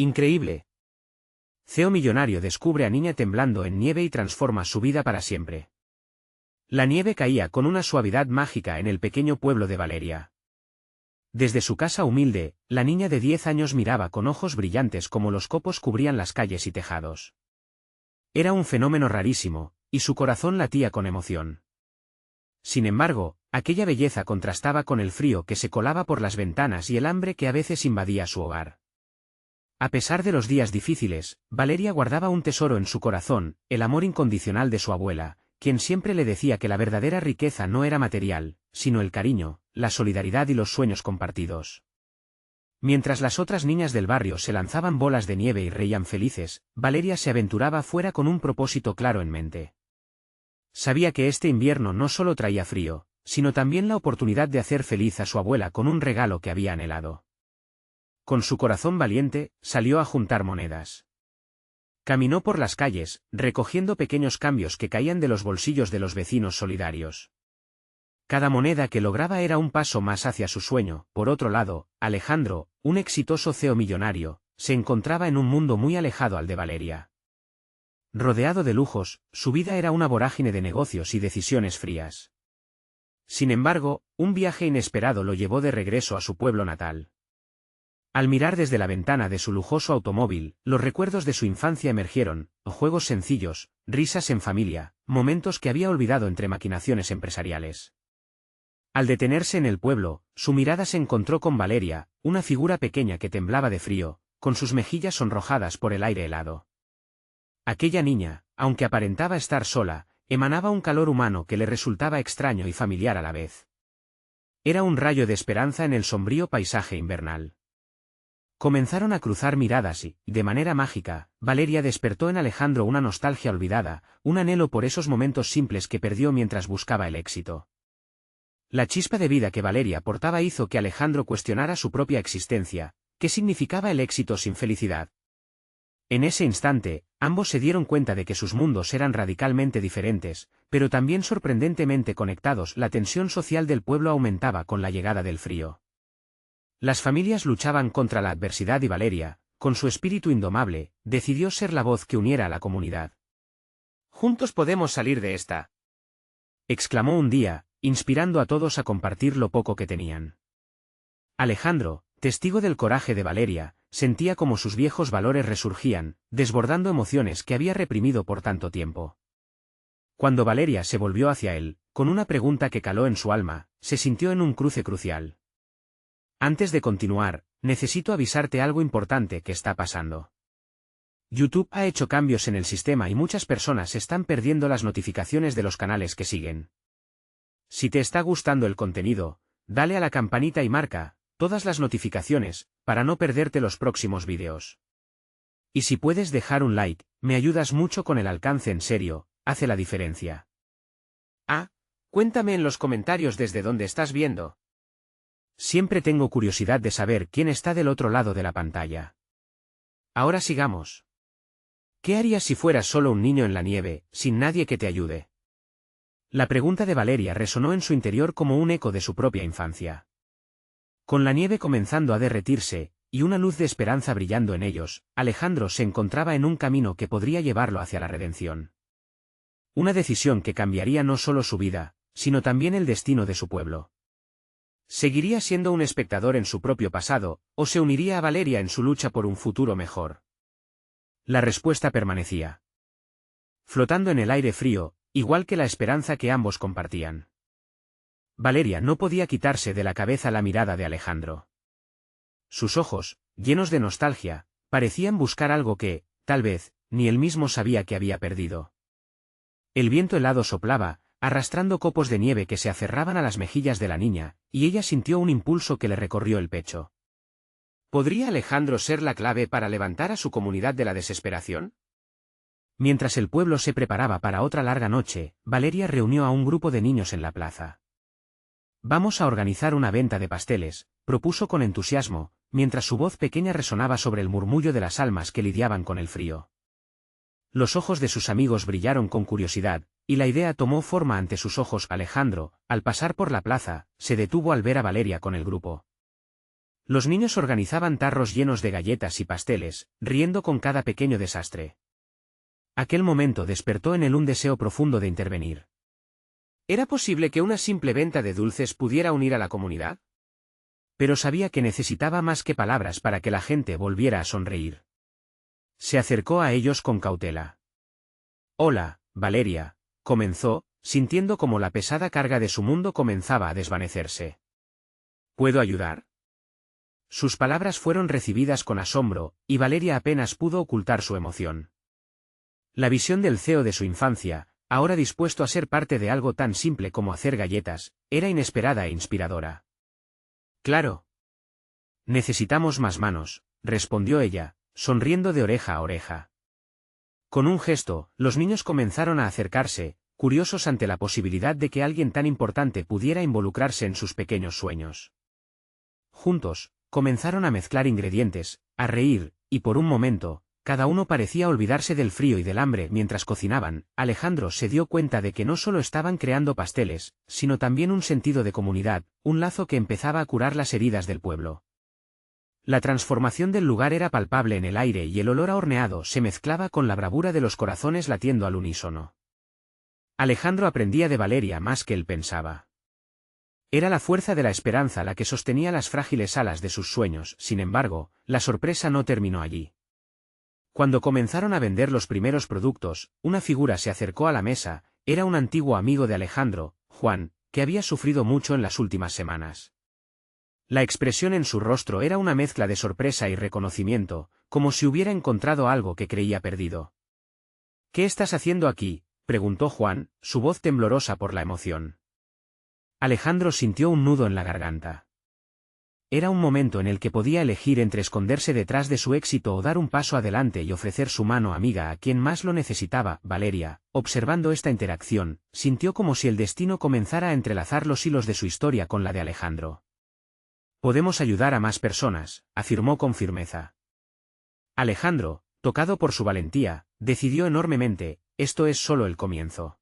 Increíble. CEO millonario descubre a niña temblando en nieve y transforma su vida para siempre. La nieve caía con una suavidad mágica en el pequeño pueblo de Valeria. Desde su casa humilde, la niña de 10 años miraba con ojos brillantes como los copos cubrían las calles y tejados. Era un fenómeno rarísimo, y su corazón latía con emoción. Sin embargo, aquella belleza contrastaba con el frío que se colaba por las ventanas y el hambre que a veces invadía su hogar. A pesar de los días difíciles, Valeria guardaba un tesoro en su corazón, el amor incondicional de su abuela, quien siempre le decía que la verdadera riqueza no era material, sino el cariño, la solidaridad y los sueños compartidos. Mientras las otras niñas del barrio se lanzaban bolas de nieve y reían felices, Valeria se aventuraba fuera con un propósito claro en mente. Sabía que este invierno no solo traía frío, sino también la oportunidad de hacer feliz a su abuela con un regalo que había anhelado. Con su corazón valiente, salió a juntar monedas. Caminó por las calles, recogiendo pequeños cambios que caían de los bolsillos de los vecinos solidarios. Cada moneda que lograba era un paso más hacia su sueño. Por otro lado, Alejandro, un exitoso CEO millonario, se encontraba en un mundo muy alejado al de Valeria. Rodeado de lujos, su vida era una vorágine de negocios y decisiones frías. Sin embargo, un viaje inesperado lo llevó de regreso a su pueblo natal. Al mirar desde la ventana de su lujoso automóvil, los recuerdos de su infancia emergieron, juegos sencillos, risas en familia, momentos que había olvidado entre maquinaciones empresariales. Al detenerse en el pueblo, su mirada se encontró con Valeria, una figura pequeña que temblaba de frío, con sus mejillas sonrojadas por el aire helado. Aquella niña, aunque aparentaba estar sola, emanaba un calor humano que le resultaba extraño y familiar a la vez. Era un rayo de esperanza en el sombrío paisaje invernal. Comenzaron a cruzar miradas y, de manera mágica, Valeria despertó en Alejandro una nostalgia olvidada, un anhelo por esos momentos simples que perdió mientras buscaba el éxito. La chispa de vida que Valeria portaba hizo que Alejandro cuestionara su propia existencia. ¿Qué significaba el éxito sin felicidad? En ese instante, ambos se dieron cuenta de que sus mundos eran radicalmente diferentes, pero también sorprendentemente conectados. La tensión social del pueblo aumentaba con la llegada del frío. Las familias luchaban contra la adversidad y Valeria, con su espíritu indomable, decidió ser la voz que uniera a la comunidad. «Juntos podemos salir de esta», exclamó un día, inspirando a todos a compartir lo poco que tenían. Alejandro, testigo del coraje de Valeria, sentía como sus viejos valores resurgían, desbordando emociones que había reprimido por tanto tiempo. Cuando Valeria se volvió hacia él, con una pregunta que caló en su alma, se sintió en un cruce crucial. Antes de continuar, necesito avisarte algo importante que está pasando. YouTube ha hecho cambios en el sistema y muchas personas están perdiendo las notificaciones de los canales que siguen. Si te está gustando el contenido, dale a la campanita y marca todas las notificaciones, para no perderte los próximos vídeos. Y si puedes dejar un like, me ayudas mucho con el alcance en serio, hace la diferencia. Cuéntame en los comentarios desde dónde estás viendo. Siempre tengo curiosidad de saber quién está del otro lado de la pantalla. Ahora sigamos. ¿Qué harías si fueras solo un niño en la nieve, sin nadie que te ayude? La pregunta de Valeria resonó en su interior como un eco de su propia infancia. Con la nieve comenzando a derretirse, y una luz de esperanza brillando en ellos, Alejandro se encontraba en un camino que podría llevarlo hacia la redención. Una decisión que cambiaría no solo su vida, sino también el destino de su pueblo. ¿Seguiría siendo un espectador en su propio pasado, o se uniría a Valeria en su lucha por un futuro mejor? La respuesta permanecía. Flotando en el aire frío, igual que la esperanza que ambos compartían. Valeria no podía quitarse de la cabeza la mirada de Alejandro. Sus ojos, llenos de nostalgia, parecían buscar algo que, tal vez, ni él mismo sabía que había perdido. El viento helado soplaba, arrastrando copos de nieve que se aferraban a las mejillas de la niña, y ella sintió un impulso que le recorrió el pecho. ¿Podría Alejandro ser la clave para levantar a su comunidad de la desesperación? Mientras el pueblo se preparaba para otra larga noche, Valeria reunió a un grupo de niños en la plaza. «Vamos a organizar una venta de pasteles», propuso con entusiasmo, mientras su voz pequeña resonaba sobre el murmullo de las almas que lidiaban con el frío. Los ojos de sus amigos brillaron con curiosidad, y la idea tomó forma ante sus ojos. Alejandro, al pasar por la plaza, se detuvo al ver a Valeria con el grupo. Los niños organizaban tarros llenos de galletas y pasteles, riendo con cada pequeño desastre. Aquel momento despertó en él un deseo profundo de intervenir. ¿Era posible que una simple venta de dulces pudiera unir a la comunidad? Pero sabía que necesitaba más que palabras para que la gente volviera a sonreír. Se acercó a ellos con cautela. «Hola, Valeria», comenzó, sintiendo como la pesada carga de su mundo comenzaba a desvanecerse. «¿Puedo ayudar?». Sus palabras fueron recibidas con asombro, y Valeria apenas pudo ocultar su emoción. La visión del CEO de su infancia, ahora dispuesto a ser parte de algo tan simple como hacer galletas, era inesperada e inspiradora. «Claro. Necesitamos más manos», respondió ella, sonriendo de oreja a oreja. Con un gesto, los niños comenzaron a acercarse, curiosos ante la posibilidad de que alguien tan importante pudiera involucrarse en sus pequeños sueños. Juntos, comenzaron a mezclar ingredientes, a reír, y por un momento, cada uno parecía olvidarse del frío y del hambre mientras cocinaban. Alejandro se dio cuenta de que no solo estaban creando pasteles, sino también un sentido de comunidad, un lazo que empezaba a curar las heridas del pueblo. La transformación del lugar era palpable en el aire y el olor a horneado se mezclaba con la bravura de los corazones latiendo al unísono. Alejandro aprendía de Valeria más que él pensaba. Era la fuerza de la esperanza la que sostenía las frágiles alas de sus sueños. Sin embargo, la sorpresa no terminó allí. Cuando comenzaron a vender los primeros productos, una figura se acercó a la mesa. Era un antiguo amigo de Alejandro, Juan, que había sufrido mucho en las últimas semanas. La expresión en su rostro era una mezcla de sorpresa y reconocimiento, como si hubiera encontrado algo que creía perdido. «¿Qué estás haciendo aquí?», preguntó Juan, su voz temblorosa por la emoción. Alejandro sintió un nudo en la garganta. Era un momento en el que podía elegir entre esconderse detrás de su éxito o dar un paso adelante y ofrecer su mano amiga a quien más lo necesitaba. Valeria, observando esta interacción, sintió como si el destino comenzara a entrelazar los hilos de su historia con la de Alejandro. «Podemos ayudar a más personas», afirmó con firmeza. Alejandro, tocado por su valentía, decidió enormemente: esto es solo el comienzo.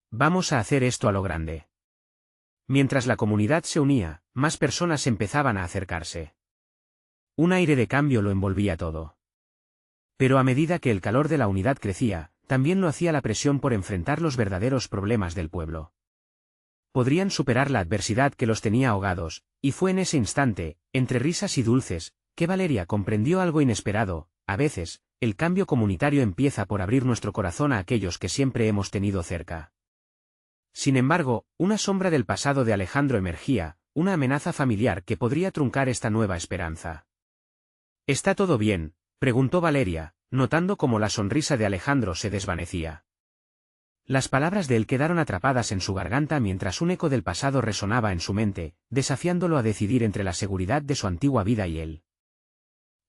Vamos a hacer esto a lo grande. Mientras la comunidad se unía, más personas empezaban a acercarse. Un aire de cambio lo envolvía todo. Pero a medida que el calor de la unidad crecía, también lo hacía la presión por enfrentar los verdaderos problemas del pueblo. Podrían superar la adversidad que los tenía ahogados, y fue en ese instante, entre risas y dulces, que Valeria comprendió algo inesperado. A veces, el cambio comunitario empieza por abrir nuestro corazón a aquellos que siempre hemos tenido cerca. Sin embargo, una sombra del pasado de Alejandro emergía, una amenaza familiar que podría truncar esta nueva esperanza. «¿Está todo bien?», preguntó Valeria, notando cómo la sonrisa de Alejandro se desvanecía. Las palabras de él quedaron atrapadas en su garganta mientras un eco del pasado resonaba en su mente, desafiándolo a decidir entre la seguridad de su antigua vida y el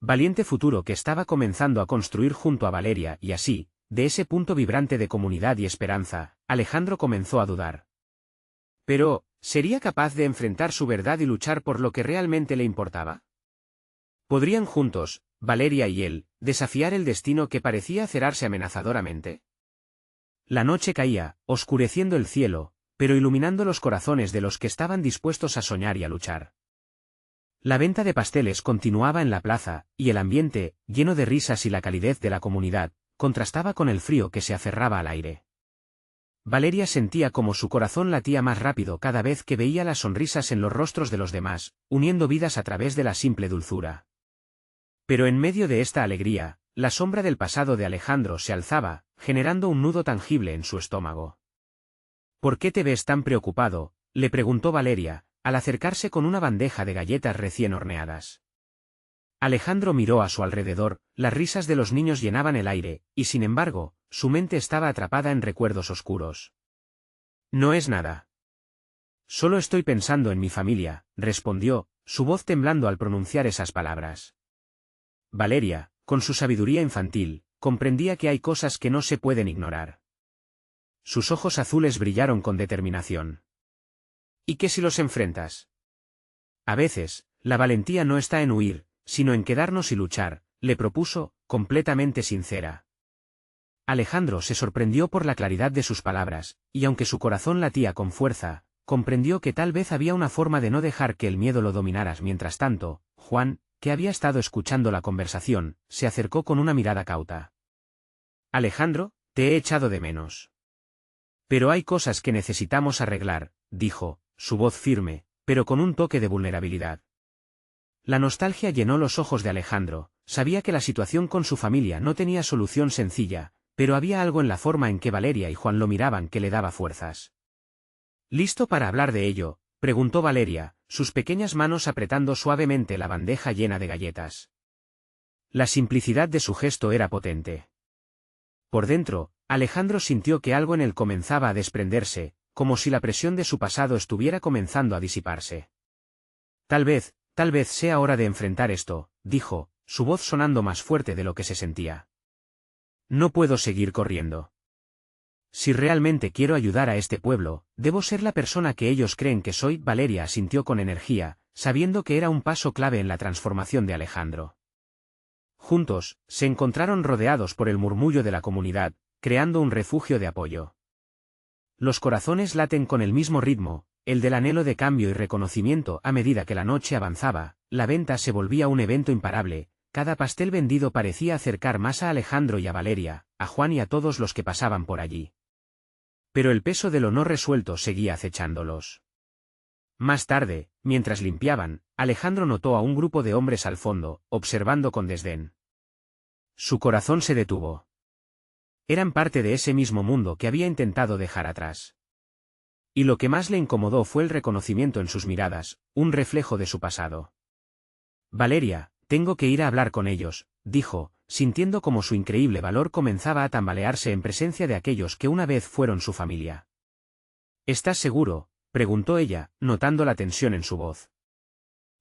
valiente futuro que estaba comenzando a construir junto a Valeria. Y así, de ese punto vibrante de comunidad y esperanza, Alejandro comenzó a dudar. Pero, ¿sería capaz de enfrentar su verdad y luchar por lo que realmente le importaba? ¿Podrían juntos, Valeria y él, desafiar el destino que parecía cerrarse amenazadoramente? La noche caía, oscureciendo el cielo, pero iluminando los corazones de los que estaban dispuestos a soñar y a luchar. La venta de pasteles continuaba en la plaza, y el ambiente, lleno de risas y la calidez de la comunidad, contrastaba con el frío que se aferraba al aire. Valeria sentía como su corazón latía más rápido cada vez que veía las sonrisas en los rostros de los demás, uniendo vidas a través de la simple dulzura. Pero en medio de esta alegría, la sombra del pasado de Alejandro se alzaba, generando un nudo tangible en su estómago. «¿Por qué te ves tan preocupado?», le preguntó Valeria, al acercarse con una bandeja de galletas recién horneadas. Alejandro miró a su alrededor, las risas de los niños llenaban el aire, y sin embargo, su mente estaba atrapada en recuerdos oscuros. «No es nada. Solo estoy pensando en mi familia», respondió, su voz temblando al pronunciar esas palabras. Valeria, con su sabiduría infantil, comprendía que hay cosas que no se pueden ignorar. Sus ojos azules brillaron con determinación. «¿Y qué si los enfrentas?». «A veces, la valentía no está en huir, sino en quedarnos y luchar», le propuso, completamente sincera. Alejandro se sorprendió por la claridad de sus palabras, y aunque su corazón latía con fuerza, comprendió que tal vez había una forma de no dejar que el miedo lo dominara. Mientras tanto, Juan, que había estado escuchando la conversación, se acercó con una mirada cauta. Alejandro, te he echado de menos. Pero hay cosas que necesitamos arreglar, dijo, su voz firme, pero con un toque de vulnerabilidad. La nostalgia llenó los ojos de Alejandro, sabía que la situación con su familia no tenía solución sencilla, pero había algo en la forma en que Valeria y Juan lo miraban que le daba fuerzas. ¿Listo para hablar de ello?, preguntó Valeria, sus pequeñas manos apretando suavemente la bandeja llena de galletas. La simplicidad de su gesto era potente. Por dentro, Alejandro sintió que algo en él comenzaba a desprenderse, como si la presión de su pasado estuviera comenzando a disiparse. Tal vez sea hora de enfrentar esto, dijo, su voz sonando más fuerte de lo que se sentía. No puedo seguir corriendo. Si realmente quiero ayudar a este pueblo, debo ser la persona que ellos creen que soy. Valeria asintió con energía, sabiendo que era un paso clave en la transformación de Alejandro. Juntos, se encontraron rodeados por el murmullo de la comunidad, creando un refugio de apoyo. Los corazones laten con el mismo ritmo, el del anhelo de cambio y reconocimiento. A medida que la noche avanzaba, la venta se volvía un evento imparable, cada pastel vendido parecía acercar más a Alejandro y a Valeria, a Juan y a todos los que pasaban por allí. Pero el peso de lo no resuelto seguía acechándolos. Más tarde, mientras limpiaban, Alejandro notó a un grupo de hombres al fondo, observando con desdén. Su corazón se detuvo. Eran parte de ese mismo mundo que había intentado dejar atrás. Y lo que más le incomodó fue el reconocimiento en sus miradas, un reflejo de su pasado. Valeria, tengo que ir a hablar con ellos, dijo, sintiendo como su increíble valor comenzaba a tambalearse en presencia de aquellos que una vez fueron su familia. ¿Estás seguro?, preguntó ella, notando la tensión en su voz.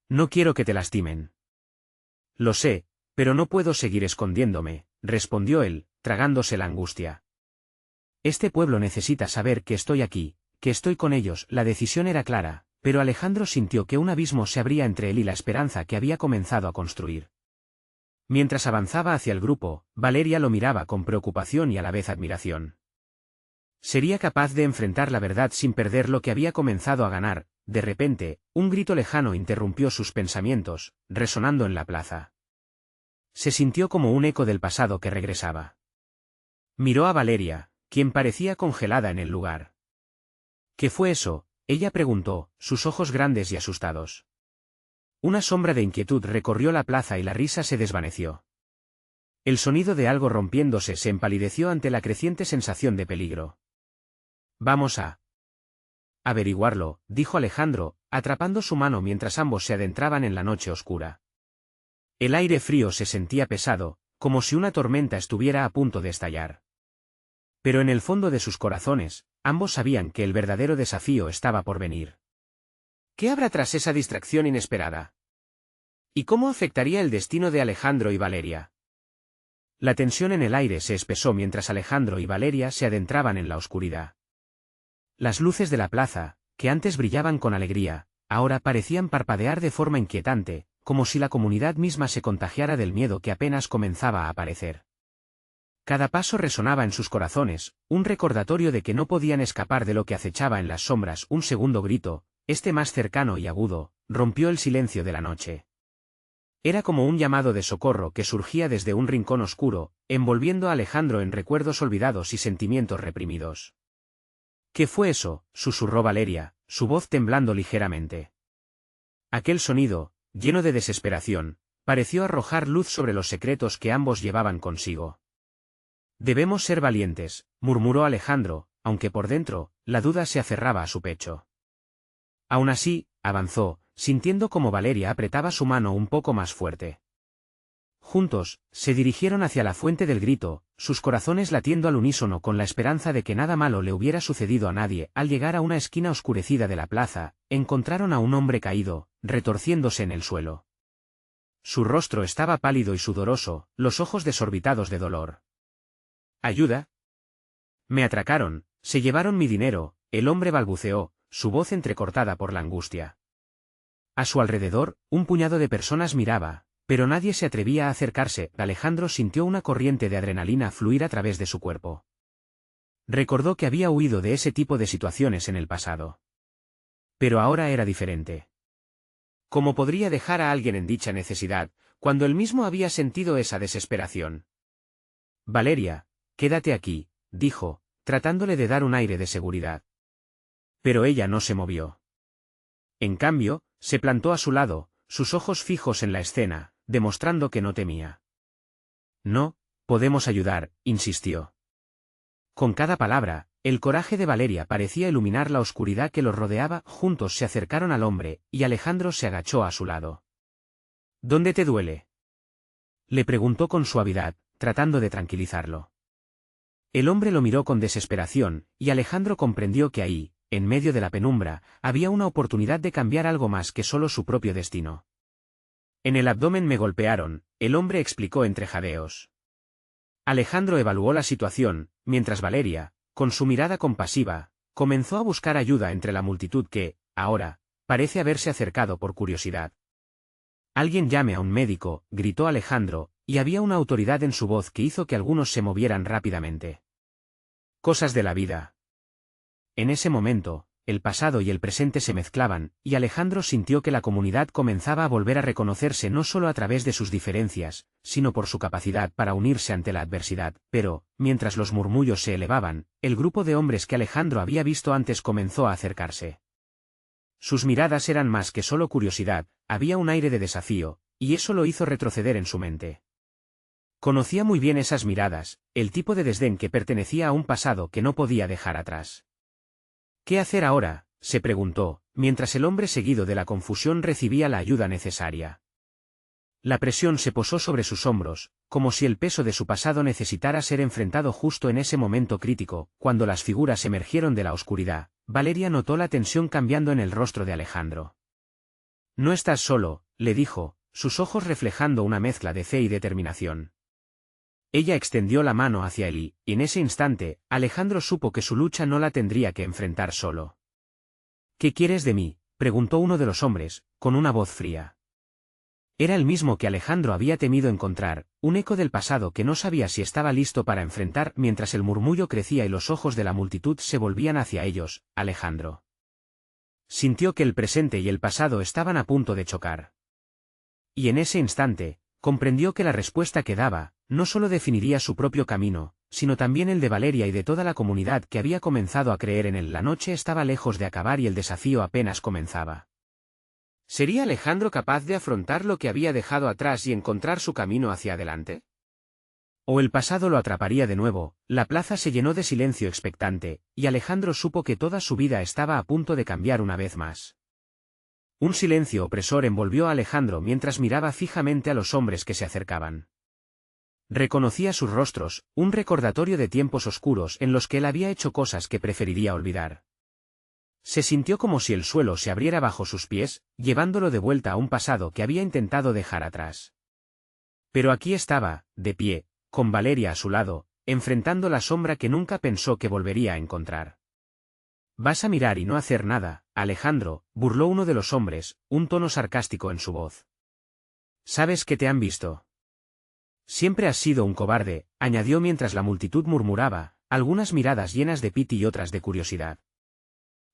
No quiero que te lastimen. Lo sé, pero no puedo seguir escondiéndome, respondió él, tragándose la angustia. Este pueblo necesita saber que estoy aquí, que estoy con ellos. La decisión era clara, pero Alejandro sintió que un abismo se abría entre él y la esperanza que había comenzado a construir. Mientras avanzaba hacia el grupo, Valeria lo miraba con preocupación y a la vez admiración. ¿Sería capaz de enfrentar la verdad sin perder lo que había comenzado a ganar? De repente, un grito lejano interrumpió sus pensamientos, resonando en la plaza. Se sintió como un eco del pasado que regresaba. Miró a Valeria, quien parecía congelada en el lugar. ¿Qué fue eso?, ella preguntó, sus ojos grandes y asustados. Una sombra de inquietud recorrió la plaza y la risa se desvaneció. El sonido de algo rompiéndose se empalideció ante la creciente sensación de peligro. Vamos a averiguarlo, dijo Alejandro, atrapando su mano mientras ambos se adentraban en la noche oscura. El aire frío se sentía pesado, como si una tormenta estuviera a punto de estallar. Pero en el fondo de sus corazones, ambos sabían que el verdadero desafío estaba por venir. ¿Qué habrá tras esa distracción inesperada? ¿Y cómo afectaría el destino de Alejandro y Valeria? La tensión en el aire se espesó mientras Alejandro y Valeria se adentraban en la oscuridad. Las luces de la plaza, que antes brillaban con alegría, ahora parecían parpadear de forma inquietante, como si la comunidad misma se contagiara del miedo que apenas comenzaba a aparecer. Cada paso resonaba en sus corazones, un recordatorio de que no podían escapar de lo que acechaba en las sombras. Un segundo grito, este más cercano y agudo, rompió el silencio de la noche. Era como un llamado de socorro que surgía desde un rincón oscuro, envolviendo a Alejandro en recuerdos olvidados y sentimientos reprimidos. ¿Qué fue eso?, susurró Valeria, su voz temblando ligeramente. Aquel sonido, lleno de desesperación, pareció arrojar luz sobre los secretos que ambos llevaban consigo. Debemos ser valientes, murmuró Alejandro, aunque por dentro, la duda se aferraba a su pecho. Aún así, avanzó, sintiendo como Valeria apretaba su mano un poco más fuerte. Juntos, se dirigieron hacia la fuente del grito, sus corazones latiendo al unísono con la esperanza de que nada malo le hubiera sucedido a nadie. Al llegar a una esquina oscurecida de la plaza, encontraron a un hombre caído, retorciéndose en el suelo. Su rostro estaba pálido y sudoroso, los ojos desorbitados de dolor. ¿Ayuda? Me atracaron, se llevaron mi dinero, el hombre balbuceó, su voz entrecortada por la angustia. A su alrededor, un puñado de personas miraba, pero nadie se atrevía a acercarse. Alejandro sintió una corriente de adrenalina fluir a través de su cuerpo. Recordó que había huido de ese tipo de situaciones en el pasado. Pero ahora era diferente. ¿Cómo podría dejar a alguien en dicha necesidad, cuando él mismo había sentido esa desesperación? Valeria, quédate aquí, dijo, tratándole de dar un aire de seguridad. Pero ella no se movió. En cambio, se plantó a su lado, sus ojos fijos en la escena, demostrando que no temía. No, podemos ayudar, insistió. Con cada palabra, el coraje de Valeria parecía iluminar la oscuridad que los rodeaba. Juntos se acercaron al hombre, y Alejandro se agachó a su lado. ¿Dónde te duele?, le preguntó con suavidad, tratando de tranquilizarlo. El hombre lo miró con desesperación, y Alejandro comprendió que ahí, en medio de la penumbra, había una oportunidad de cambiar algo más que solo su propio destino. En el abdomen me golpearon, el hombre explicó entre jadeos. Alejandro evaluó la situación, mientras Valeria, con su mirada compasiva, comenzó a buscar ayuda entre la multitud que, ahora, parece haberse acercado por curiosidad. «Alguien llame a un médico», gritó Alejandro, y había una autoridad en su voz que hizo que algunos se movieran rápidamente. Cosas de la vida. En ese momento, el pasado y el presente se mezclaban, y Alejandro sintió que la comunidad comenzaba a volver a reconocerse no solo a través de sus diferencias, sino por su capacidad para unirse ante la adversidad. Pero, mientras los murmullos se elevaban, el grupo de hombres que Alejandro había visto antes comenzó a acercarse. Sus miradas eran más que solo curiosidad, había un aire de desafío, y eso lo hizo retroceder en su mente. Conocía muy bien esas miradas, el tipo de desdén que pertenecía a un pasado que no podía dejar atrás. ¿Qué hacer ahora?, se preguntó, mientras el hombre seguido de la confusión recibía la ayuda necesaria. La presión se posó sobre sus hombros, como si el peso de su pasado necesitara ser enfrentado justo en ese momento crítico. Cuando las figuras emergieron de la oscuridad, Valeria notó la tensión cambiando en el rostro de Alejandro. «No estás solo», le dijo, sus ojos reflejando una mezcla de fe y determinación. Ella extendió la mano hacia él y, en ese instante, Alejandro supo que su lucha no la tendría que enfrentar solo. «¿Qué quieres de mí?», preguntó uno de los hombres, con una voz fría. Era el mismo que Alejandro había temido encontrar, un eco del pasado que no sabía si estaba listo para enfrentar. Mientras el murmullo crecía y los ojos de la multitud se volvían hacia ellos, Alejandro sintió que el presente y el pasado estaban a punto de chocar. Y en ese instante, comprendió que la respuesta que daba, no solo definiría su propio camino, sino también el de Valeria y de toda la comunidad que había comenzado a creer en él. La noche estaba lejos de acabar y el desafío apenas comenzaba. ¿Sería Alejandro capaz de afrontar lo que había dejado atrás y encontrar su camino hacia adelante? ¿O el pasado lo atraparía de nuevo? La plaza se llenó de silencio expectante, y Alejandro supo que toda su vida estaba a punto de cambiar una vez más. Un silencio opresor envolvió a Alejandro mientras miraba fijamente a los hombres que se acercaban. Reconocía sus rostros, un recordatorio de tiempos oscuros en los que él había hecho cosas que preferiría olvidar. Se sintió como si el suelo se abriera bajo sus pies, llevándolo de vuelta a un pasado que había intentado dejar atrás. Pero aquí estaba, de pie, con Valeria a su lado, enfrentando la sombra que nunca pensó que volvería a encontrar. «¿Vas a mirar y no hacer nada, Alejandro?», burló uno de los hombres, un tono sarcástico en su voz. «¿Sabes que te han visto? Siempre has sido un cobarde», añadió mientras la multitud murmuraba, algunas miradas llenas de piti y otras de curiosidad.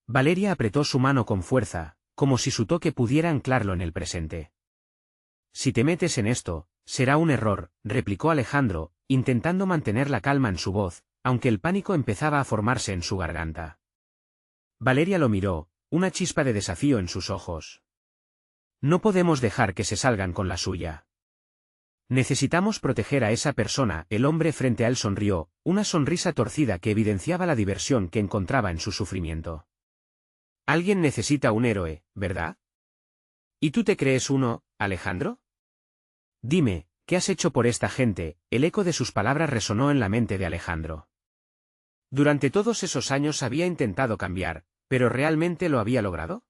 Valeria apretó su mano con fuerza, como si su toque pudiera anclarlo en el presente. «Si te metes en esto, será un error», replicó Alejandro, intentando mantener la calma en su voz, aunque el pánico empezaba a formarse en su garganta. Valeria lo miró, una chispa de desafío en sus ojos. «No podemos dejar que se salgan con la suya. Necesitamos proteger a esa persona». El hombre frente a él sonrió, una sonrisa torcida que evidenciaba la diversión que encontraba en su sufrimiento. «Alguien necesita un héroe, ¿verdad? ¿Y tú te crees uno, Alejandro? Dime, ¿qué has hecho por esta gente?». El eco de sus palabras resonó en la mente de Alejandro. Durante todos esos años había intentado cambiar, ¿pero realmente lo había logrado?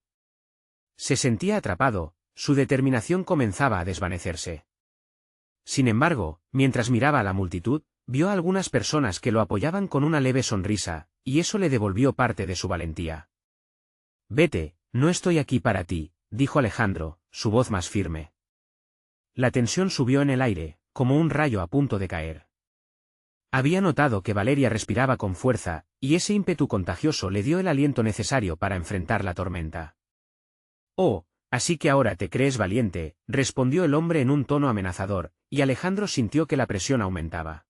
Se sentía atrapado, su determinación comenzaba a desvanecerse. Sin embargo, mientras miraba a la multitud, vio a algunas personas que lo apoyaban con una leve sonrisa, y eso le devolvió parte de su valentía. «Vete, no estoy aquí para ti», dijo Alejandro, su voz más firme. La tensión subió en el aire, como un rayo a punto de caer. Había notado que Valeria respiraba con fuerza, y ese ímpetu contagioso le dio el aliento necesario para enfrentar la tormenta. Oh, así que ahora te crees valiente, respondió el hombre en un tono amenazador, y Alejandro sintió que la presión aumentaba.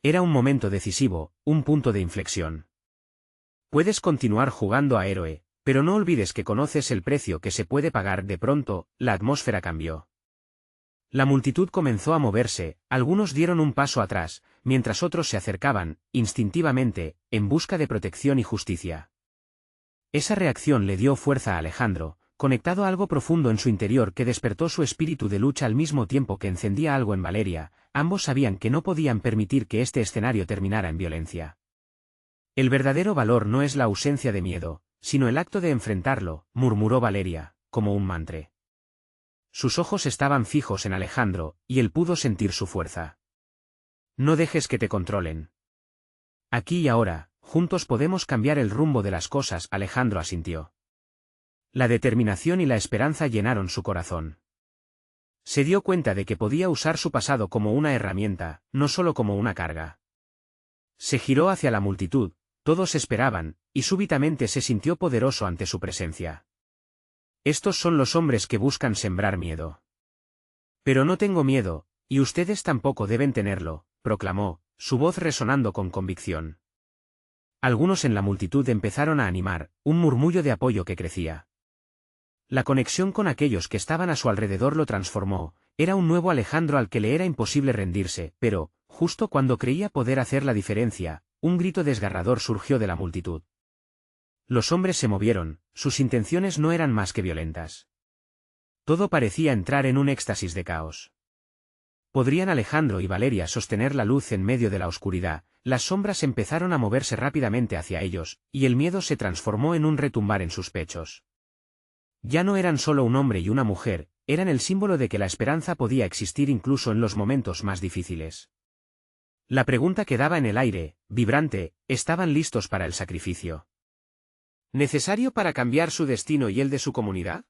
Era un momento decisivo, un punto de inflexión. Puedes continuar jugando a héroe, pero no olvides que conoces el precio que se puede pagar. De pronto, la atmósfera cambió. La multitud comenzó a moverse, algunos dieron un paso atrás, mientras otros se acercaban, instintivamente, en busca de protección y justicia. Esa reacción le dio fuerza a Alejandro, conectado a algo profundo en su interior que despertó su espíritu de lucha al mismo tiempo que encendía algo en Valeria. Ambos sabían que no podían permitir que este escenario terminara en violencia. El verdadero valor no es la ausencia de miedo, sino el acto de enfrentarlo, murmuró Valeria, como un mantra. Sus ojos estaban fijos en Alejandro, y él pudo sentir su fuerza. No dejes que te controlen. Aquí y ahora, juntos podemos cambiar el rumbo de las cosas. Alejandro asintió. La determinación y la esperanza llenaron su corazón. Se dio cuenta de que podía usar su pasado como una herramienta, no solo como una carga. Se giró hacia la multitud, todos esperaban, y súbitamente se sintió poderoso ante su presencia. Estos son los hombres que buscan sembrar miedo. Pero no tengo miedo, y ustedes tampoco deben tenerlo, proclamó, su voz resonando con convicción. Algunos en la multitud empezaron a animar, un murmullo de apoyo que crecía. La conexión con aquellos que estaban a su alrededor lo transformó, era un nuevo Alejandro al que le era imposible rendirse, pero, justo cuando creía poder hacer la diferencia, un grito desgarrador surgió de la multitud. Los hombres se movieron, sus intenciones no eran más que violentas. Todo parecía entrar en un éxtasis de caos. ¿Podrían Alejandro y Valeria sostener la luz en medio de la oscuridad? Las sombras empezaron a moverse rápidamente hacia ellos, y el miedo se transformó en un retumbar en sus pechos. Ya no eran solo un hombre y una mujer, eran el símbolo de que la esperanza podía existir incluso en los momentos más difíciles. La pregunta quedaba en el aire, vibrante, ¿estaban listos para el sacrificio necesario para cambiar su destino y el de su comunidad?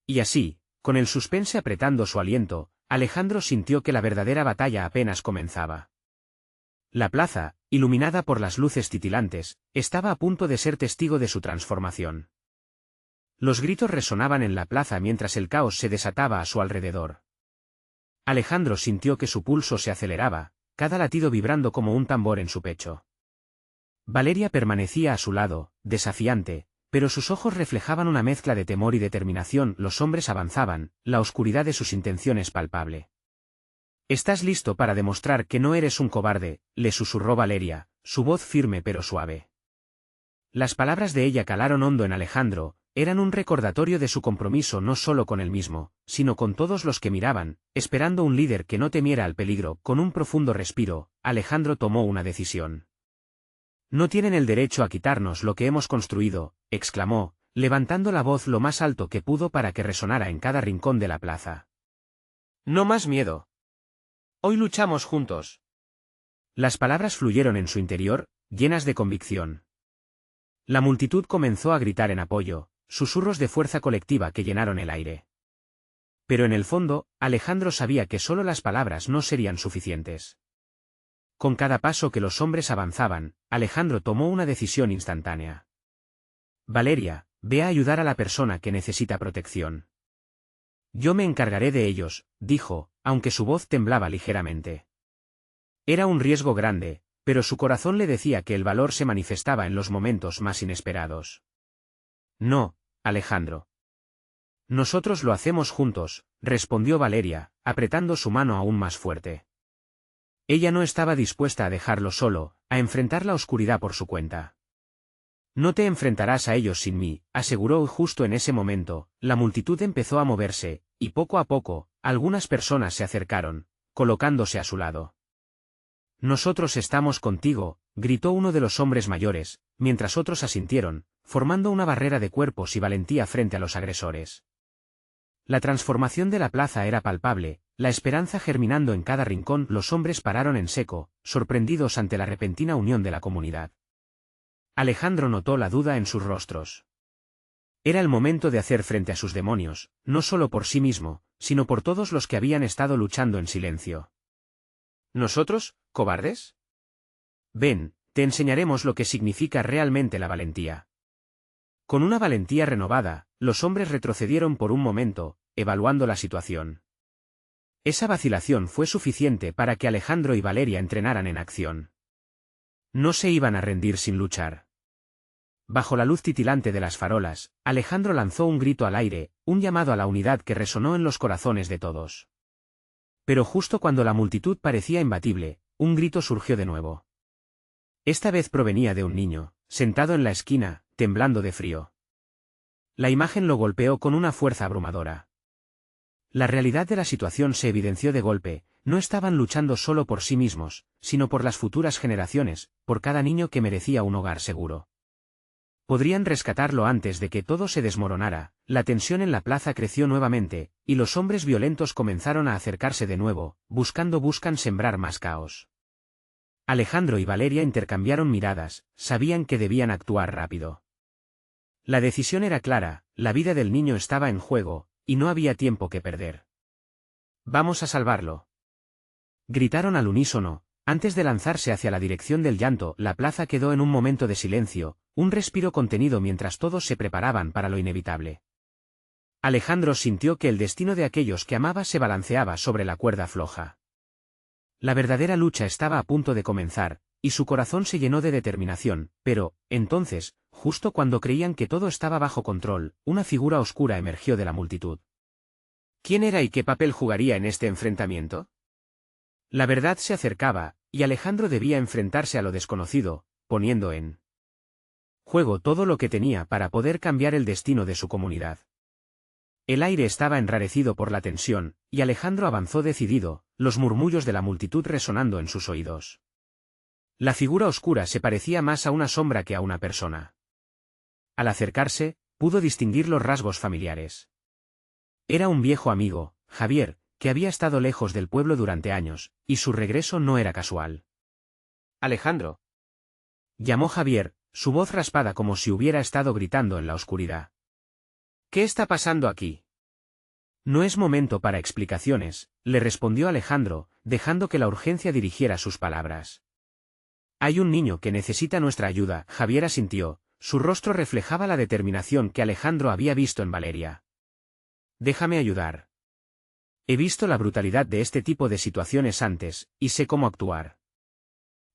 Y así, con el suspense apretando su aliento, Alejandro sintió que la verdadera batalla apenas comenzaba. La plaza, iluminada por las luces titilantes, estaba a punto de ser testigo de su transformación. Los gritos resonaban en la plaza mientras el caos se desataba a su alrededor. Alejandro sintió que su pulso se aceleraba, cada latido vibrando como un tambor en su pecho. Valeria permanecía a su lado, desafiante, pero sus ojos reflejaban una mezcla de temor y determinación. Los hombres avanzaban, la oscuridad de sus intenciones palpable. «¿Estás listo para demostrar que no eres un cobarde?», le susurró Valeria, su voz firme pero suave. Las palabras de ella calaron hondo en Alejandro, eran un recordatorio de su compromiso no solo con él mismo, sino con todos los que miraban, esperando un líder que no temiera al peligro. Con un profundo respiro, Alejandro tomó una decisión. «No tienen el derecho a quitarnos lo que hemos construido», exclamó, levantando la voz lo más alto que pudo para que resonara en cada rincón de la plaza. «No más miedo. Hoy luchamos juntos». Las palabras fluyeron en su interior, llenas de convicción. La multitud comenzó a gritar en apoyo, susurros de fuerza colectiva que llenaron el aire. Pero en el fondo, Alejandro sabía que solo las palabras no serían suficientes. Con cada paso que los hombres avanzaban, Alejandro tomó una decisión instantánea. «Valeria, ve a ayudar a la persona que necesita protección». «Yo me encargaré de ellos», dijo, aunque su voz temblaba ligeramente. Era un riesgo grande, pero su corazón le decía que el valor se manifestaba en los momentos más inesperados. «No, Alejandro. Nosotros lo hacemos juntos», respondió Valeria, apretando su mano aún más fuerte. Ella no estaba dispuesta a dejarlo solo, a enfrentar la oscuridad por su cuenta. «No te enfrentarás a ellos sin mí», aseguró, y justo en ese momento, la multitud empezó a moverse, y poco a poco, algunas personas se acercaron, colocándose a su lado. «Nosotros estamos contigo», gritó uno de los hombres mayores, mientras otros asintieron, formando una barrera de cuerpos y valentía frente a los agresores. La transformación de la plaza era palpable, la esperanza germinando en cada rincón. Los hombres pararon en seco, sorprendidos ante la repentina unión de la comunidad. Alejandro notó la duda en sus rostros. Era el momento de hacer frente a sus demonios, no solo por sí mismo, sino por todos los que habían estado luchando en silencio. «¿Nosotros, cobardes? Ven, te enseñaremos lo que significa realmente la valentía». Con una valentía renovada, los hombres retrocedieron por un momento, evaluando la situación. Esa vacilación fue suficiente para que Alejandro y Valeria entrenaran en acción. No se iban a rendir sin luchar. Bajo la luz titilante de las farolas, Alejandro lanzó un grito al aire, un llamado a la unidad que resonó en los corazones de todos. Pero justo cuando la multitud parecía imbatible, un grito surgió de nuevo. Esta vez provenía de un niño, sentado en la esquina, temblando de frío. La imagen lo golpeó con una fuerza abrumadora. La realidad de la situación se evidenció de golpe, no estaban luchando solo por sí mismos, sino por las futuras generaciones, por cada niño que merecía un hogar seguro. Podrían rescatarlo antes de que todo se desmoronara. La tensión en la plaza creció nuevamente, y los hombres violentos comenzaron a acercarse de nuevo, buscan sembrar más caos. Alejandro y Valeria intercambiaron miradas, sabían que debían actuar rápido. La decisión era clara, la vida del niño estaba en juego, y no había tiempo que perder. «Vamos a salvarlo», gritaron al unísono. Antes de lanzarse hacia la dirección del llanto, la plaza quedó en un momento de silencio, un respiro contenido mientras todos se preparaban para lo inevitable. Alejandro sintió que el destino de aquellos que amaba se balanceaba sobre la cuerda floja. La verdadera lucha estaba a punto de comenzar, y su corazón se llenó de determinación, pero, entonces, justo cuando creían que todo estaba bajo control, una figura oscura emergió de la multitud. ¿Quién era y qué papel jugaría en este enfrentamiento? La verdad se acercaba, y Alejandro debía enfrentarse a lo desconocido, poniendo en juego todo lo que tenía para poder cambiar el destino de su comunidad. El aire estaba enrarecido por la tensión, y Alejandro avanzó decidido, los murmullos de la multitud resonando en sus oídos. La figura oscura se parecía más a una sombra que a una persona. Al acercarse, pudo distinguir los rasgos familiares. Era un viejo amigo, Javier, que había estado lejos del pueblo durante años, y su regreso no era casual. «Alejandro», llamó Javier, su voz raspada como si hubiera estado gritando en la oscuridad. «¿Qué está pasando aquí?» «No es momento para explicaciones», le respondió Alejandro, dejando que la urgencia dirigiera sus palabras. «Hay un niño que necesita nuestra ayuda». Javier asintió, su rostro reflejaba la determinación que Alejandro había visto en Valeria. «Déjame ayudar. He visto la brutalidad de este tipo de situaciones antes, y sé cómo actuar».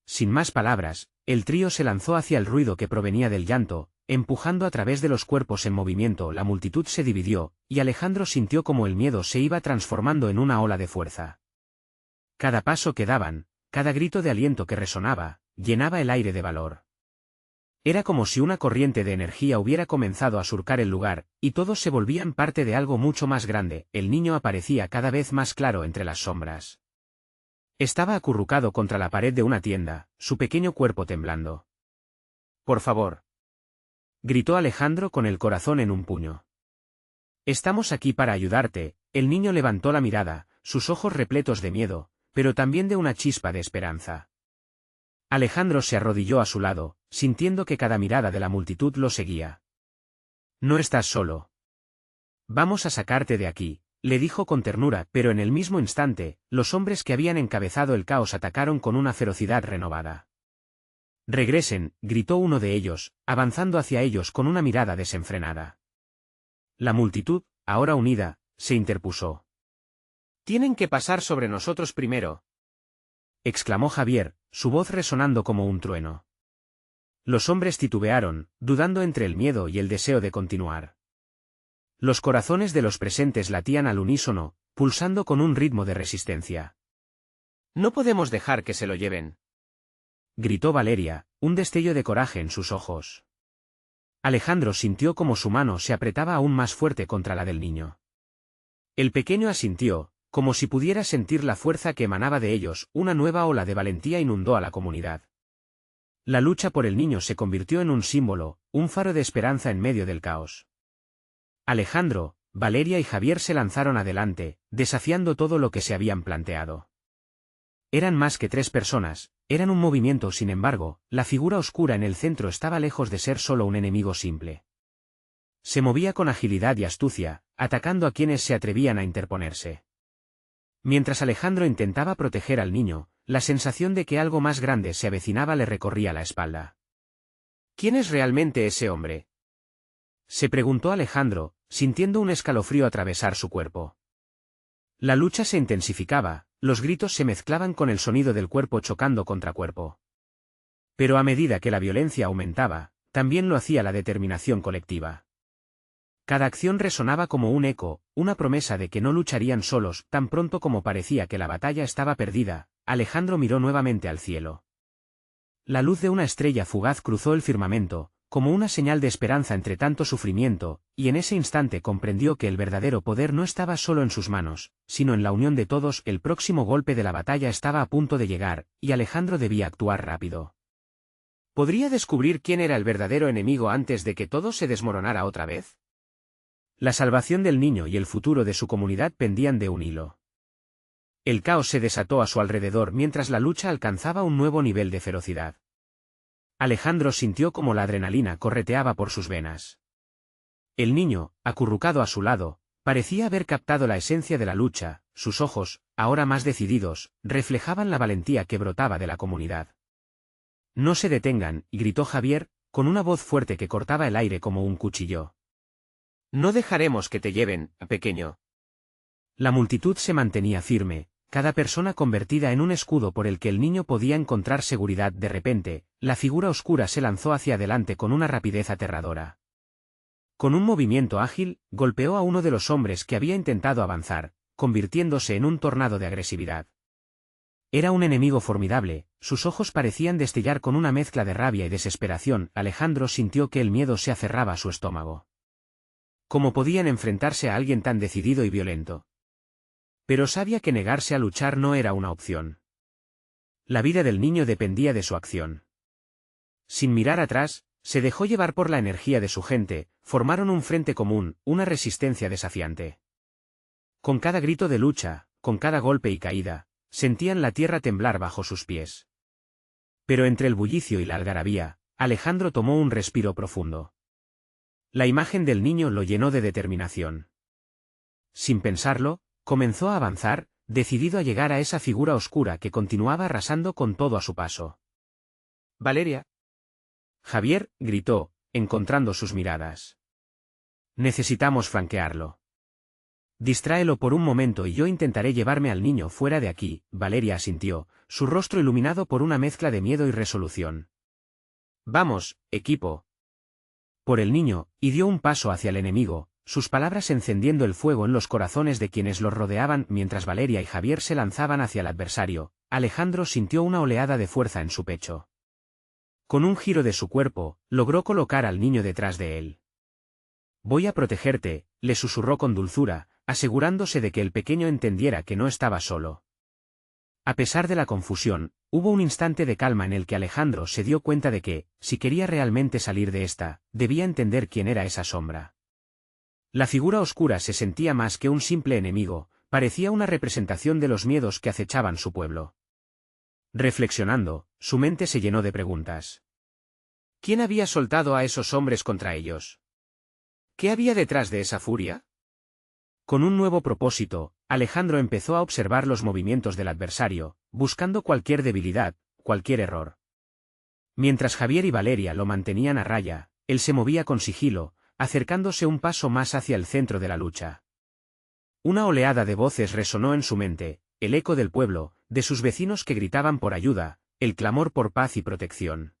Sin más palabras, el trío se lanzó hacia el ruido que provenía del llanto, empujando a través de los cuerpos en movimiento. La multitud se dividió, y Alejandro sintió como el miedo se iba transformando en una ola de fuerza. Cada paso que daban, cada grito de aliento que resonaba, llenaba el aire de valor. Era como si una corriente de energía hubiera comenzado a surcar el lugar, y todos se volvían parte de algo mucho más grande. El niño aparecía cada vez más claro entre las sombras. Estaba acurrucado contra la pared de una tienda, su pequeño cuerpo temblando. «Por favor», gritó Alejandro con el corazón en un puño. «Estamos aquí para ayudarte». El niño levantó la mirada, sus ojos repletos de miedo, pero también de una chispa de esperanza. Alejandro se arrodilló a su lado, sintiendo que cada mirada de la multitud lo seguía. «No estás solo. Vamos a sacarte de aquí», le dijo con ternura, pero en el mismo instante, los hombres que habían encabezado el caos atacaron con una ferocidad renovada. «Regresen», gritó uno de ellos, avanzando hacia ellos con una mirada desenfrenada. La multitud, ahora unida, se interpuso. «Tienen que pasar sobre nosotros primero», exclamó Javier, su voz resonando como un trueno. Los hombres titubearon, dudando entre el miedo y el deseo de continuar. Los corazones de los presentes latían al unísono, pulsando con un ritmo de resistencia. «No podemos dejar que se lo lleven», gritó Valeria, un destello de coraje en sus ojos. Alejandro sintió como su mano se apretaba aún más fuerte contra la del niño. El pequeño asintió, como si pudiera sentir la fuerza que emanaba de ellos. Una nueva ola de valentía inundó a la comunidad. La lucha por el niño se convirtió en un símbolo, un faro de esperanza en medio del caos. Alejandro, Valeria y Javier se lanzaron adelante, desafiando todo lo que se habían planteado. Eran más que 3 personas, eran un movimiento. Sin embargo, la figura oscura en el centro estaba lejos de ser solo un enemigo simple. Se movía con agilidad y astucia, atacando a quienes se atrevían a interponerse. Mientras Alejandro intentaba proteger al niño, la sensación de que algo más grande se avecinaba le recorría la espalda. «¿Quién es realmente ese hombre?», Se preguntó Alejandro, sintiendo un escalofrío atravesar su cuerpo. La lucha se intensificaba, los gritos se mezclaban con el sonido del cuerpo chocando contra cuerpo. Pero a medida que la violencia aumentaba, también lo hacía la determinación colectiva. Cada acción resonaba como un eco, una promesa de que no lucharían solos. Tan pronto como parecía que la batalla estaba perdida, Alejandro miró nuevamente al cielo. La luz de una estrella fugaz cruzó el firmamento, como una señal de esperanza entre tanto sufrimiento, y en ese instante comprendió que el verdadero poder no estaba solo en sus manos, sino en la unión de todos. El próximo golpe de la batalla estaba a punto de llegar, y Alejandro debía actuar rápido. ¿Podría descubrir quién era el verdadero enemigo antes de que todo se desmoronara otra vez? La salvación del niño y el futuro de su comunidad pendían de un hilo. El caos se desató a su alrededor mientras la lucha alcanzaba un nuevo nivel de ferocidad. Alejandro sintió como la adrenalina correteaba por sus venas. El niño, acurrucado a su lado, parecía haber captado la esencia de la lucha. Sus ojos, ahora más decididos, reflejaban la valentía que brotaba de la comunidad. «No se detengan», gritó Javier, con una voz fuerte que cortaba el aire como un cuchillo. «No dejaremos que te lleven, pequeño». La multitud se mantenía firme, cada persona convertida en un escudo por el que el niño podía encontrar seguridad. De repente, la figura oscura se lanzó hacia adelante con una rapidez aterradora. Con un movimiento ágil, golpeó a uno de los hombres que había intentado avanzar, convirtiéndose en un tornado de agresividad. Era un enemigo formidable, sus ojos parecían destellar con una mezcla de rabia y desesperación. Alejandro sintió que el miedo se aferraba a su estómago. ¿Cómo podían enfrentarse a alguien tan decidido y violento? Pero sabía que negarse a luchar no era una opción. La vida del niño dependía de su acción. Sin mirar atrás, se dejó llevar por la energía de su gente, formaron un frente común, una resistencia desafiante. Con cada grito de lucha, con cada golpe y caída, sentían la tierra temblar bajo sus pies. Pero entre el bullicio y la algarabía, Alejandro tomó un respiro profundo. La imagen del niño lo llenó de determinación. Sin pensarlo, comenzó a avanzar, decidido a llegar a esa figura oscura que continuaba arrasando con todo a su paso. «Valeria». Javier, gritó, encontrando sus miradas. «Necesitamos franquearlo. Distráelo por un momento y yo intentaré llevarme al niño fuera de aquí». Valeria asintió, su rostro iluminado por una mezcla de miedo y resolución. «Vamos, equipo». Por el niño, y dio un paso hacia el enemigo, sus palabras encendiendo el fuego en los corazones de quienes los rodeaban. Mientras Valeria y Javier se lanzaban hacia el adversario, Alejandro sintió una oleada de fuerza en su pecho. Con un giro de su cuerpo, logró colocar al niño detrás de él. «Voy a protegerte», le susurró con dulzura, asegurándose de que el pequeño entendiera que no estaba solo. A pesar de la confusión, hubo un instante de calma en el que Alejandro se dio cuenta de que, si quería realmente salir de esta, debía entender quién era esa sombra. La figura oscura se sentía más que un simple enemigo, parecía una representación de los miedos que acechaban su pueblo. Reflexionando, su mente se llenó de preguntas. ¿Quién había soltado a esos hombres contra ellos? ¿Qué había detrás de esa furia? Con un nuevo propósito, Alejandro empezó a observar los movimientos del adversario, buscando cualquier debilidad, cualquier error. Mientras Javier y Valeria lo mantenían a raya, él se movía con sigilo, acercándose un paso más hacia el centro de la lucha. Una oleada de voces resonó en su mente, el eco del pueblo, de sus vecinos que gritaban por ayuda, el clamor por paz y protección.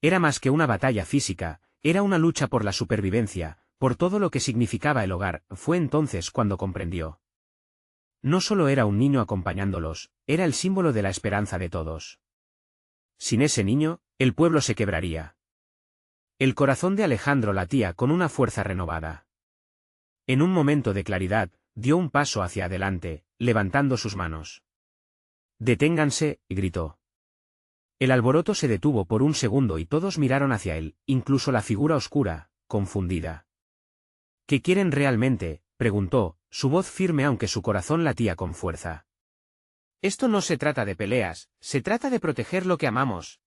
Era más que una batalla física, era una lucha por la supervivencia, por todo lo que significaba el hogar. Fue entonces cuando comprendió. No solo era un niño acompañándolos, era el símbolo de la esperanza de todos. Sin ese niño, el pueblo se quebraría. El corazón de Alejandro latía con una fuerza renovada. En un momento de claridad, dio un paso hacia adelante, levantando sus manos. «Deténganse», gritó. El alboroto se detuvo por un segundo y todos miraron hacia él, incluso la figura oscura, confundida. «¿Qué quieren realmente?», preguntó, su voz firme aunque su corazón latía con fuerza. «Esto no se trata de peleas, se trata de proteger lo que amamos».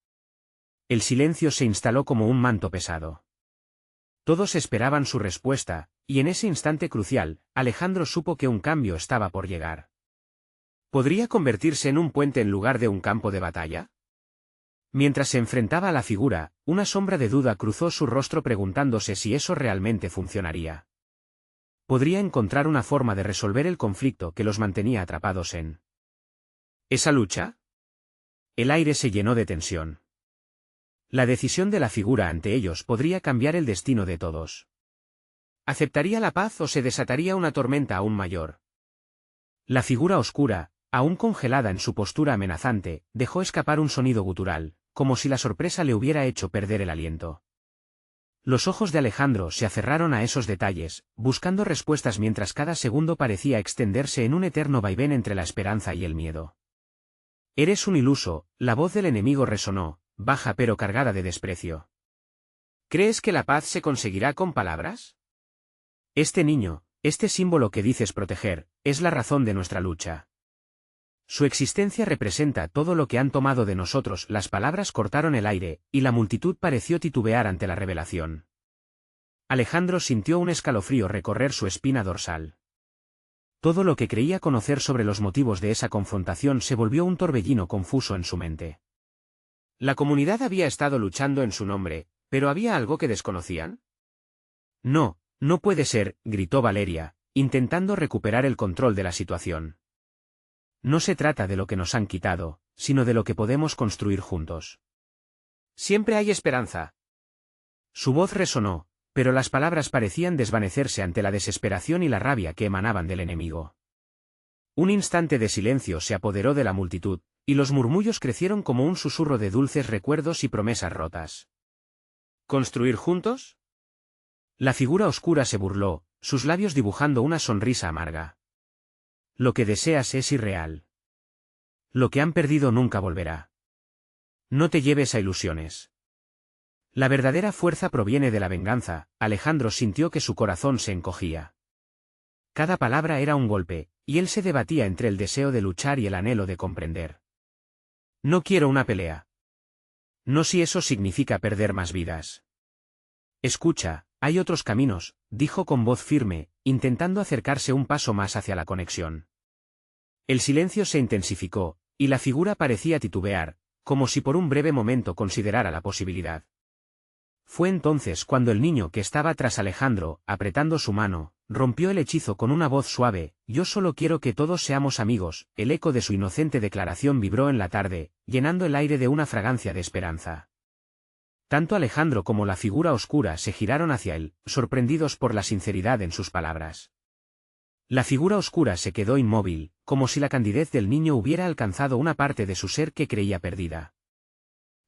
El silencio se instaló como un manto pesado. Todos esperaban su respuesta, y en ese instante crucial, Alejandro supo que un cambio estaba por llegar. ¿Podría convertirse en un puente en lugar de un campo de batalla? Mientras se enfrentaba a la figura, una sombra de duda cruzó su rostro preguntándose si eso realmente funcionaría. Podría encontrar una forma de resolver el conflicto que los mantenía atrapados en esa lucha. El aire se llenó de tensión. La decisión de la figura ante ellos podría cambiar el destino de todos. ¿Aceptaría la paz o se desataría una tormenta aún mayor? La figura oscura, aún congelada en su postura amenazante, dejó escapar un sonido gutural, como si la sorpresa le hubiera hecho perder el aliento. Los ojos de Alejandro se aferraron a esos detalles, buscando respuestas mientras cada segundo parecía extenderse en un eterno vaivén entre la esperanza y el miedo. «Eres un iluso», la voz del enemigo resonó, baja pero cargada de desprecio. «¿Crees que la paz se conseguirá con palabras? Este niño, este símbolo que dices proteger, es la razón de nuestra lucha. Su existencia representa todo lo que han tomado de nosotros». Las palabras cortaron el aire, y la multitud pareció titubear ante la revelación. Alejandro sintió un escalofrío recorrer su espina dorsal. Todo lo que creía conocer sobre los motivos de esa confrontación se volvió un torbellino confuso en su mente. La comunidad había estado luchando en su nombre, pero ¿había algo que desconocían? No, no puede ser, gritó Valeria, intentando recuperar el control de la situación. No se trata de lo que nos han quitado, sino de lo que podemos construir juntos. Siempre hay esperanza. Su voz resonó, pero las palabras parecían desvanecerse ante la desesperación y la rabia que emanaban del enemigo. Un instante de silencio se apoderó de la multitud, y los murmullos crecieron como un susurro de dulces recuerdos y promesas rotas. ¿Construir juntos? La figura oscura se burló, sus labios dibujando una sonrisa amarga. Lo que deseas es irreal. Lo que han perdido nunca volverá. No te lleves a ilusiones. La verdadera fuerza proviene de la venganza. Alejandro sintió que su corazón se encogía. Cada palabra era un golpe, y él se debatía entre el deseo de luchar y el anhelo de comprender. No quiero una pelea. No si eso significa perder más vidas. Escucha, hay otros caminos, dijo con voz firme, intentando acercarse un paso más hacia la conexión. El silencio se intensificó, y la figura parecía titubear, como si por un breve momento considerara la posibilidad. Fue entonces cuando el niño que estaba tras Alejandro, apretando su mano, rompió el hechizo con una voz suave: «Yo solo quiero que todos seamos amigos». El eco de su inocente declaración vibró en la tarde, llenando el aire de una fragancia de esperanza. Tanto Alejandro como la figura oscura se giraron hacia él, sorprendidos por la sinceridad en sus palabras. La figura oscura se quedó inmóvil, como si la candidez del niño hubiera alcanzado una parte de su ser que creía perdida.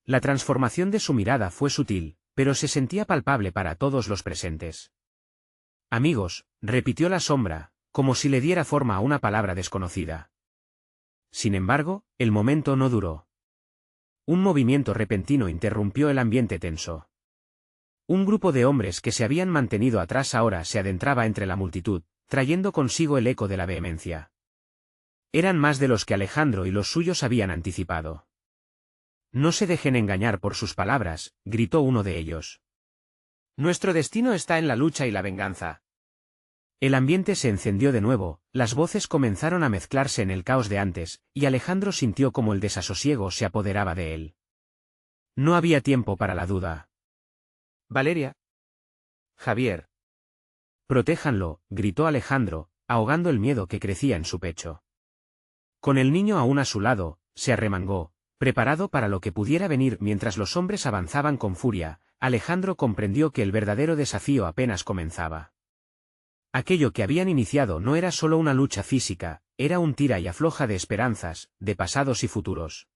La transformación de su mirada fue sutil, pero se sentía palpable para todos los presentes. «Amigos», repitió la sombra, como si le diera forma a una palabra desconocida. Sin embargo, el momento no duró. Un movimiento repentino interrumpió el ambiente tenso. Un grupo de hombres que se habían mantenido atrás ahora se adentraba entre la multitud, trayendo consigo el eco de la vehemencia. Eran más de los que Alejandro y los suyos habían anticipado. «No se dejen engañar por sus palabras», gritó uno de ellos. «Nuestro destino está en la lucha y la venganza». El ambiente se encendió de nuevo, las voces comenzaron a mezclarse en el caos de antes, y Alejandro sintió como el desasosiego se apoderaba de él. No había tiempo para la duda. «Valeria. Javier. Protéjanlo», gritó Alejandro, ahogando el miedo que crecía en su pecho. Con el niño aún a su lado, se arremangó, preparado para lo que pudiera venir. Mientras los hombres avanzaban con furia, Alejandro comprendió que el verdadero desafío apenas comenzaba. Aquello que habían iniciado no era solo una lucha física, era un tira y afloja de esperanzas, de pasados y futuros.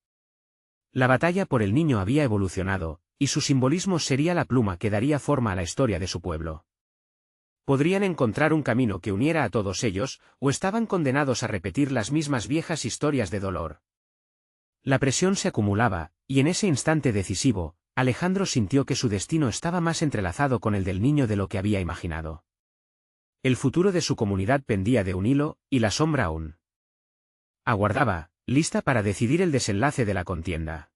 La batalla por el niño había evolucionado, y su simbolismo sería la pluma que daría forma a la historia de su pueblo. Podrían encontrar un camino que uniera a todos ellos, o estaban condenados a repetir las mismas viejas historias de dolor. La presión se acumulaba, y en ese instante decisivo, Alejandro sintió que su destino estaba más entrelazado con el del niño de lo que había imaginado. El futuro de su comunidad pendía de un hilo, y la sombra aún aguardaba, lista para decidir el desenlace de la contienda.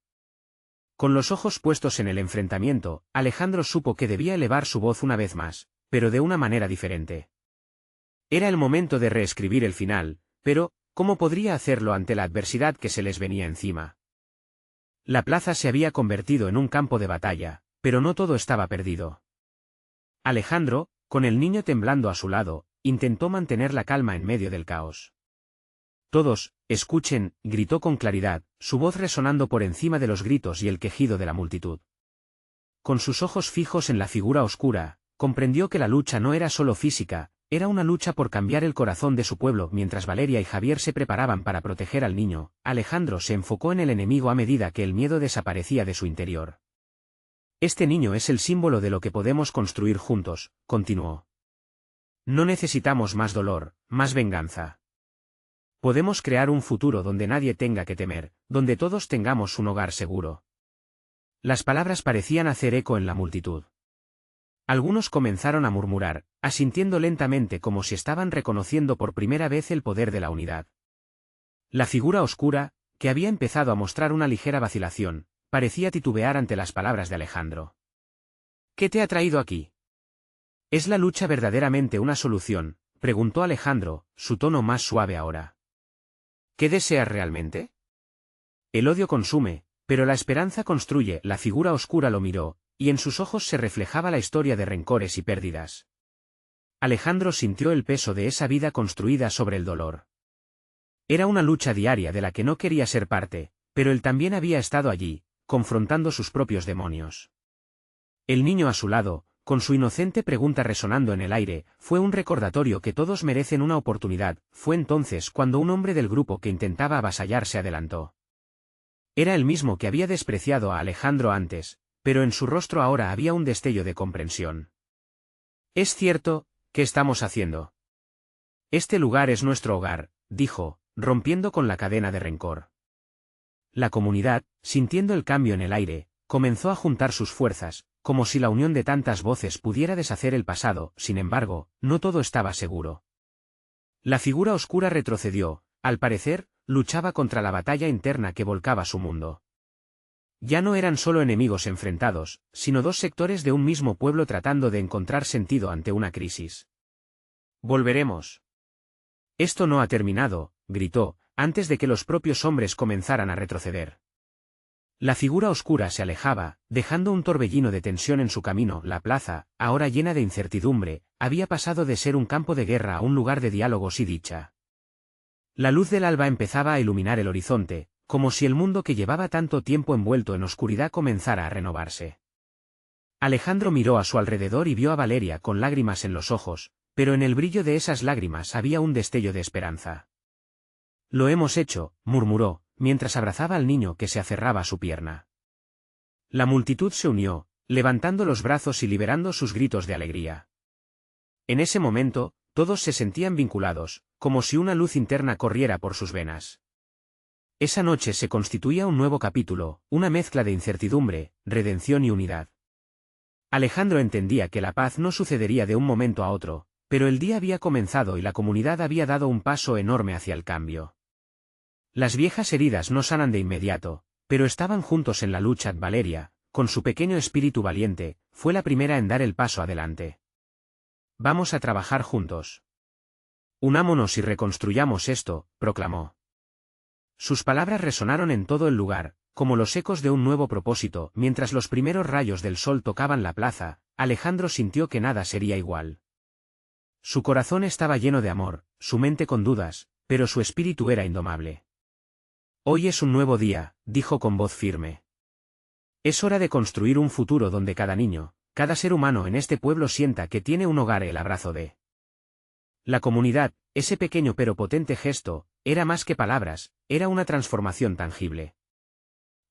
Con los ojos puestos en el enfrentamiento, Alejandro supo que debía elevar su voz una vez más, pero de una manera diferente. Era el momento de reescribir el final, pero ¿cómo podría hacerlo ante la adversidad que se les venía encima? La plaza se había convertido en un campo de batalla, pero no todo estaba perdido. Alejandro, con el niño temblando a su lado, intentó mantener la calma en medio del caos. Todos, escuchen, gritó con claridad, su voz resonando por encima de los gritos y el quejido de la multitud. Con sus ojos fijos en la figura oscura, comprendió que la lucha no era solo física, era una lucha por cambiar el corazón de su pueblo. Mientras Valeria y Javier se preparaban para proteger al niño, Alejandro se enfocó en el enemigo a medida que el miedo desaparecía de su interior. Este niño es el símbolo de lo que podemos construir juntos, continuó. No necesitamos más dolor, más venganza. Podemos crear un futuro donde nadie tenga que temer, donde todos tengamos un hogar seguro. Las palabras parecían hacer eco en la multitud. Algunos comenzaron a murmurar, asintiendo lentamente como si estaban reconociendo por primera vez el poder de la unidad. La figura oscura, que había empezado a mostrar una ligera vacilación, parecía titubear ante las palabras de Alejandro. ¿Qué te ha traído aquí? ¿Es la lucha verdaderamente una solución?, preguntó Alejandro, su tono más suave ahora. ¿Qué deseas realmente? El odio consume, pero la esperanza construye. La figura oscura lo miró, y en sus ojos se reflejaba la historia de rencores y pérdidas. Alejandro sintió el peso de esa vida construida sobre el dolor. Era una lucha diaria de la que no quería ser parte, pero él también había estado allí, confrontando sus propios demonios. El niño a su lado, con su inocente pregunta resonando en el aire, fue un recordatorio que todos merecen una oportunidad. Fue entonces cuando un hombre del grupo que intentaba avasallar se adelantó. Era el mismo que había despreciado a Alejandro antes, pero en su rostro ahora había un destello de comprensión. «Es cierto, ¿qué estamos haciendo? Este lugar es nuestro hogar», dijo, rompiendo con la cadena de rencor. La comunidad, sintiendo el cambio en el aire, comenzó a juntar sus fuerzas, como si la unión de tantas voces pudiera deshacer el pasado. Sin embargo, no todo estaba seguro. La figura oscura retrocedió, al parecer, luchaba contra la batalla interna que volcaba su mundo. Ya no eran solo enemigos enfrentados, sino dos sectores de un mismo pueblo tratando de encontrar sentido ante una crisis. «Volveremos». «Esto no ha terminado», gritó, antes de que los propios hombres comenzaran a retroceder. La figura oscura se alejaba, dejando un torbellino de tensión en su camino. La plaza, ahora llena de incertidumbre, había pasado de ser un campo de guerra a un lugar de diálogos y dicha. La luz del alba empezaba a iluminar el horizonte, como si el mundo que llevaba tanto tiempo envuelto en oscuridad comenzara a renovarse. Alejandro miró a su alrededor y vio a Valeria con lágrimas en los ojos, pero en el brillo de esas lágrimas había un destello de esperanza. «Lo hemos hecho», murmuró, mientras abrazaba al niño que se aferraba a su pierna. La multitud se unió, levantando los brazos y liberando sus gritos de alegría. En ese momento, todos se sentían vinculados, como si una luz interna corriera por sus venas. Esa noche se constituía un nuevo capítulo, una mezcla de incertidumbre, redención y unidad. Alejandro entendía que la paz no sucedería de un momento a otro, pero el día había comenzado y la comunidad había dado un paso enorme hacia el cambio. Las viejas heridas no sanan de inmediato, pero estaban juntos en la lucha. Valeria, con su pequeño espíritu valiente, fue la primera en dar el paso adelante. «Vamos a trabajar juntos. Unámonos y reconstruyamos esto», proclamó. Sus palabras resonaron en todo el lugar, como los ecos de un nuevo propósito. Mientras los primeros rayos del sol tocaban la plaza, Alejandro sintió que nada sería igual. Su corazón estaba lleno de amor, su mente con dudas, pero su espíritu era indomable. «Hoy es un nuevo día», dijo con voz firme. «Es hora de construir un futuro donde cada niño, cada ser humano en este pueblo sienta que tiene un hogar». El abrazo de la comunidad, ese pequeño pero potente gesto, era más que palabras, era una transformación tangible.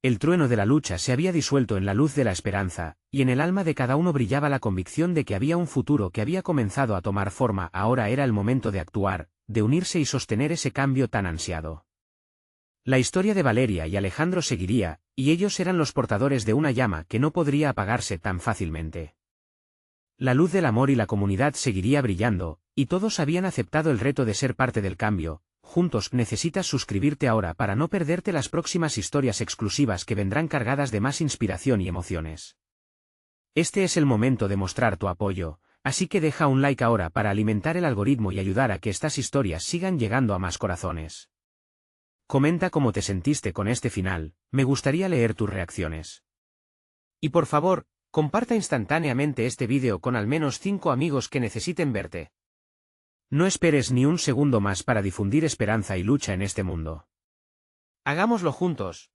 El trueno de la lucha se había disuelto en la luz de la esperanza, y en el alma de cada uno brillaba la convicción de que había un futuro que había comenzado a tomar forma. Ahora era el momento de actuar, de unirse y sostener ese cambio tan ansiado. La historia de Valeria y Alejandro seguiría, y ellos eran los portadores de una llama que no podría apagarse tan fácilmente. La luz del amor y la comunidad seguiría brillando, y todos habían aceptado el reto de ser parte del cambio. Juntos. Necesitas suscribirte ahora para no perderte las próximas historias exclusivas que vendrán cargadas de más inspiración y emociones. Este es el momento de mostrar tu apoyo, así que deja un like ahora para alimentar el algoritmo y ayudar a que estas historias sigan llegando a más corazones. Comenta cómo te sentiste con este final, me gustaría leer tus reacciones. Y por favor, comparta instantáneamente este vídeo con al menos 5 amigos que necesiten verte. No esperes ni un segundo más para difundir esperanza y lucha en este mundo. Hagámoslo juntos.